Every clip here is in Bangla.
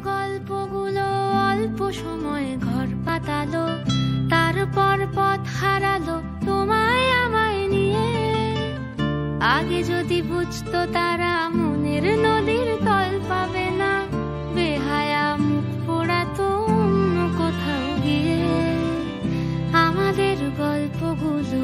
গল্পগুলো অল্প সময়ে ঘর পাতালো, তারপর পথ হারালো তোমায় আমায় নিয়ে। আগে যদি বুঝতো তারা মনের নদীর তল পাবে না, বেহায়া মুখ পোড়াতো অন্য কোথাও গিয়ে আমাদের গল্পগুলো।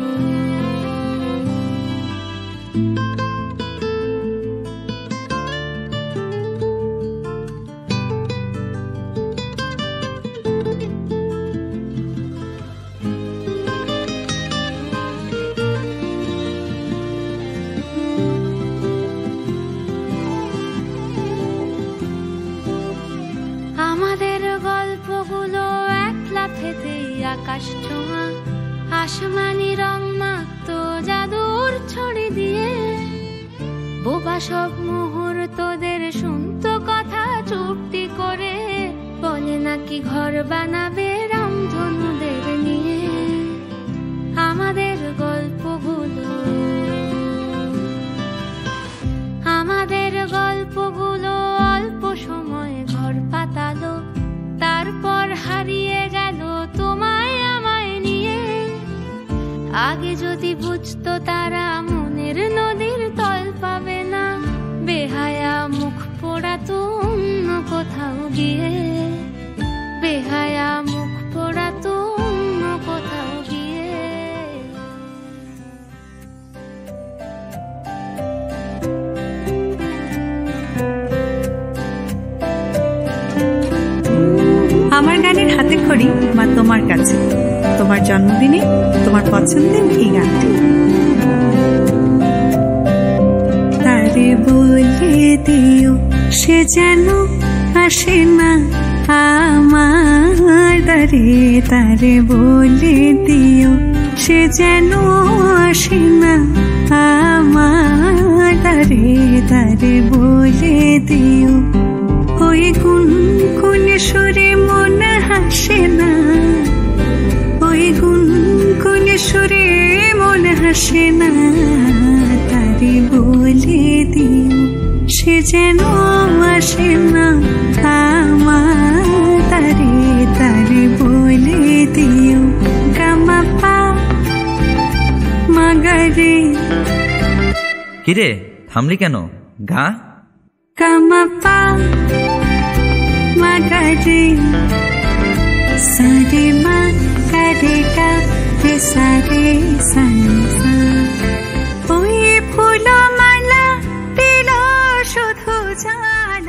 আমাদের গল্পগুলো এক লাফেতেই আকাশ ছোঁয়া, আসমানি রং মাখতো জাদুর ছড়ি দিয়ে। বোবা সব মুহূর্তদের শুনতো কথা চুপটি করে, বলে নাকি ঘর বানাবে রামধনুদের নিয়ে আমাদের গল্পগুলো। আমাদের গল্পগুলো অল্প সময়ে ঘর পাতালো, তারপর হারিয়ে গেল তোমায় আমায় নিয়ে। আগে যদি বুঝতো তারা মনের নদীর তল পাবে না, বেহায়া মুখ পোড়াতো অন্য কোথাও গিয়ে, বেহায়া মুখ পোড়াতো অন্য কোথাও গিয়ে। আমার গানের হাতে খড়ি মা তোমার কাছে, তোমার জন্মদিনে তোমার পছন্দের এই গানটি। তারে বলে দিও সে যেন আসে না আমার দ্বারে, তারে বলে দিও সে যেন আসে না আমার দ্বারে, তারে বলে দিও ওই গুনগুন সুরে মন হাসে না, ওই গুনগুন সুরে মন হাসে না, তারে বলে দিও সে যেন আসে না আমার তারে, তারে বলে দিও। গামা পা মাগারে। কিরে থামলি কেন? গা। গামা পা মাগারে সারে মা গারে গা রে সারে সানি। ওই ফুল মালা দিল শুধু জান